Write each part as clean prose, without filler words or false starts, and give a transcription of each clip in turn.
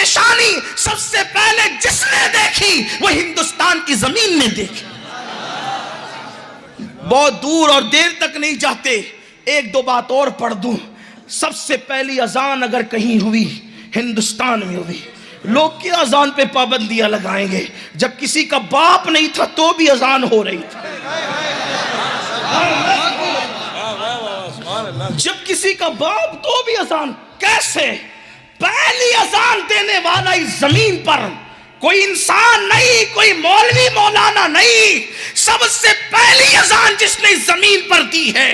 نشانی سب سے پہلے جس نے دیکھی وہ ہندوستان کی زمین نے دیکھی. بہت دور اور دیر تک نہیں جاتے, ایک دو بات اور پڑھ دوں. سب سے پہلی اذان اگر کہیں ہوئی ہندوستان میں ہوئی. لوگ کیا اذان پہ پابندیاں لگائیں گے؟ جب کسی کا باپ نہیں تھا تو بھی اذان ہو رہی تھی. جب کسی کا باپ تو بھی اذان. کیسے؟ پہلی اذان دینے والا اس زمین پر کوئی انسان نہیں, کوئی مولوی مولانا نہیں. سب سے پہلی اذان جس نے اس زمین پر دی ہے,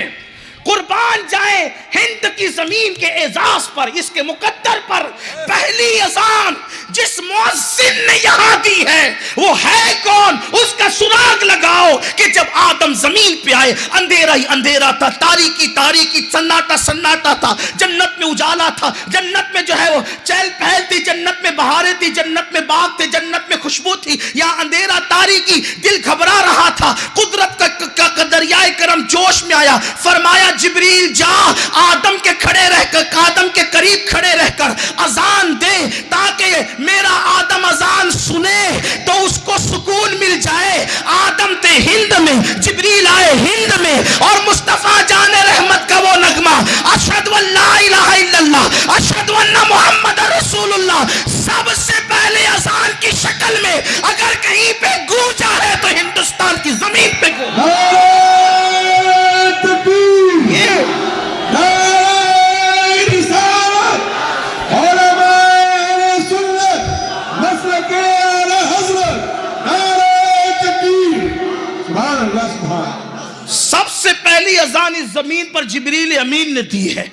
قربان جائیں ہند کی زمین کے اعزاز پر, اس کے مقدر پر, پہلی اذان جس مؤذن نے یہاں دی ہے وہ ہے کون؟ اس کا سراغ لگاؤ کہ جب آدم زمین پہ آئے اندھیرا ہی اندھیرا تھا, تاریکی تاریکی, سناٹا سناٹا تھا, جنت میں اجالا تھا, جنت میں جو ہے وہ چہل پہل تھی, جنت میں بہاریں تھی, جنت میں باغ تھے, جنت میں خوشبو تھی. یہاں اندھیرا تاریکی, دل گھبرا رہا تھا. قدرت کا دریائے کرم جوش میں آیا, فرمایا جبریل جا آدم کے قریب کھڑے رہ کر اذان دے تاکہ میرا آدم اذان سنے تو اس کو سکون مل جائے. آدم تھے ہند میں, جبریل آئے ہند میں, اور مصطفیٰ جان رحمت کا وہ نغمہ اشہد ان لا الہ الا اللہ اشہد ان محمد رسول اللہ سب سے پہلے اذان کی شکل میں اگر کہیں پہ گونجا ہے تو ہندوستان کی زمین پہ گونجا. سب سے پہلی اذان اس زمین پر جبریل امین نے دی ہے.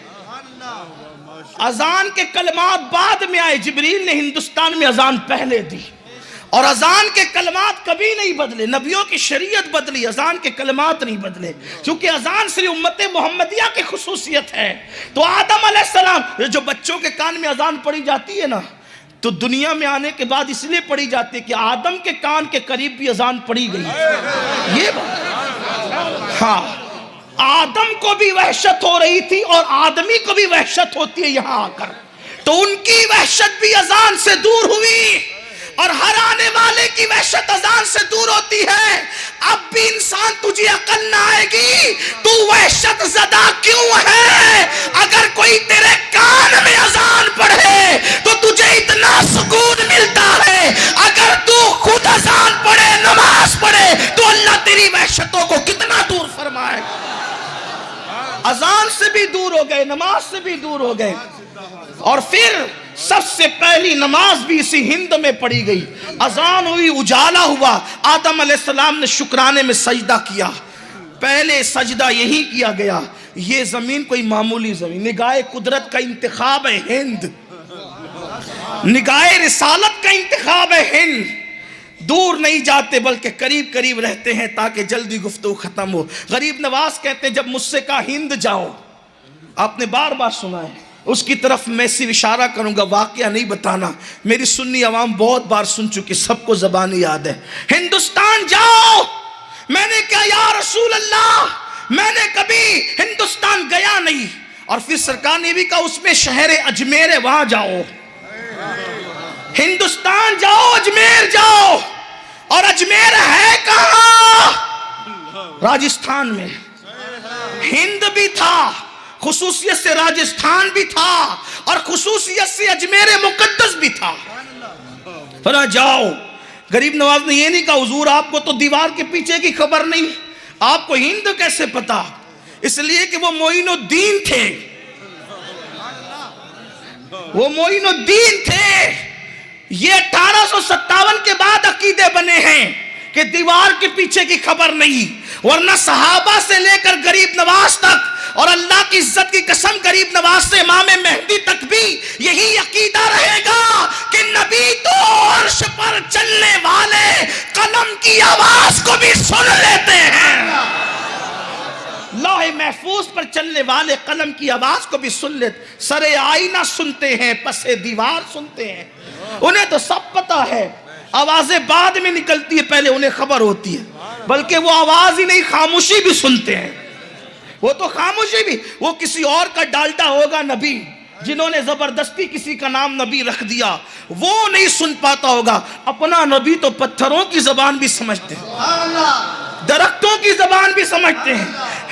اذان کے کلمات بعد میں آئے, جبریل نے ہندوستان میں اذان پہلے دی. اور اذان کے کلمات کبھی نہیں بدلے. نبیوں کی شریعت بدلی, اذان کے کلمات نہیں بدلے, کیونکہ اذان صرف امت محمدیہ کی خصوصیت ہے. تو آدم علیہ السلام, جو بچوں کے کان میں اذان پڑھی جاتی ہے نا, تو دنیا میں آنے کے بعد اس لیے پڑھی جاتی ہے کہ آدم کے کان کے قریب بھی اذان پڑھی گئی. یہ بات, ہاں, آدم کو بھی وحشت ہو رہی تھی اور آدمی کو بھی وحشت ہوتی ہے یہاں آ کر, تو ان کی وحشت بھی اذان سے دور ہوئی, اور ہر آنے والے کی وحشت اذان سے دور ہوتی ہے. اب بھی انسان تجھے عقل نہ آئے گی, تو وحشت زدہ کیوں ہے؟ اگر کوئی تیرے کان میں اذان پڑھے تو تجھے اتنا سکون ملتا ہے, اگر تو خود اذان پڑھے, نماز پڑھے, تو اللہ تیری وحشتوں کو کتنا دور فرمائے. اذان سے بھی دور ہو گئے, نماز سے بھی دور ہو گئے. اور پھر سب سے پہلی نماز بھی اسی ہند میں پڑھی گئی. اذان ہوئی, اجالا ہوا, آدم علیہ السلام نے شکرانے میں سجدہ کیا. پہلے سجدہ یہی کیا گیا. یہ زمین کوئی معمولی زمین, نگاہ قدرت کا انتخاب ہے ہند, نگاہ رسالت کا انتخاب ہے ہند. دور نہیں جاتے بلکہ قریب قریب رہتے ہیں تاکہ جلدی گفتگو ختم ہو. غریب نواز کہتے ہیں جب مجھ سے کہا ہند جاؤ, آپ نے بار بار سنا ہے, اس کی طرف میں صرف اشارہ کروں گا, واقعہ نہیں بتانا. میری سنی عوام بہت بار سن چکی, سب کو زبانی یاد ہے. ہندوستان جاؤ. میں نے کہا یا رسول اللہ میں نے کبھی ہندوستان گیا نہیں. اور پھر سرکار نے بھی کہا اس میں شہر اجمیر ہے, وہاں جاؤ. ہندوستان جاؤ, اجمیر جاؤ. اور اجمیر ہے کہاں؟ راجستھان میں. ہند بھی تھا, خصوصیت سے راجستھان بھی تھا, اور خصوصیت سے اجمیر مقدس بھی تھا. فرمایا جاؤ. غریب نواز نے یہ نہیں کہا حضور آپ کو تو دیوار کے پیچھے کی خبر نہیں, آپ کو ہند کیسے پتا؟ اس لیے کہ وہ معین الدین تھے, وہ معین الدین تھے. یہ 1857 کے بعد عقیدے بنے ہیں کہ دیوار کے پیچھے کی خبر نہیں, ورنہ صحابہ سے لے کر غریب نواز تک, اور اللہ کی عزت کی قسم غریب نواز سے امام مہدی تک بھی یہی عقیدہ رہے گا کہ نبی تو عرش پر چلنے والے قلم کی آواز کو بھی سن لیتے ہیں. لوح محفوظ پر چلنے والے قلم کی آواز کو بھی سن لیتے. سر آئینہ سنتے ہیں, پس دیوار سنتے ہیں. انہیں تو سب پتا ہے, آوازیں بعد میں نکلتی ہے, پہلے انہیں خبر ہوتی ہے. بلکہ وہ آواز ہی نہیں, خاموشی بھی سنتے ہیں. وہ تو خاموشی بھی, وہ کسی اور کا ڈالٹا ہوگا نبی, جنہوں نے زبردستی کسی کا نام نبی رکھ دیا وہ نہیں سن پاتا ہوگا، اپنا نبی تو پتھروں کی زبان بھی سمجھتے ہیں، درختوں کی زبان بھی سمجھتے ہیں،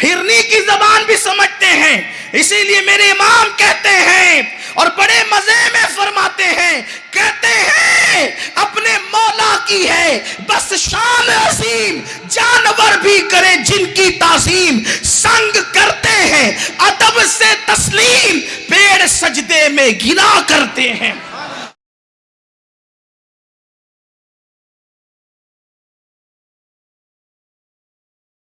ہرنی کی زبان بھی سمجھتے ہیں۔ اسی لیے میرے امام کہتے ہیں اور بڑے مزے میں فرماتے ہیں، کہتے ہیں اپنے مولا کی ہے بس شان عظیم، جانور بھی کریں جن کی تعظیم، سنگ کرتے ہیں ادب سے تسلیم، پیڑ سجدے میں گرا کرتے ہیں۔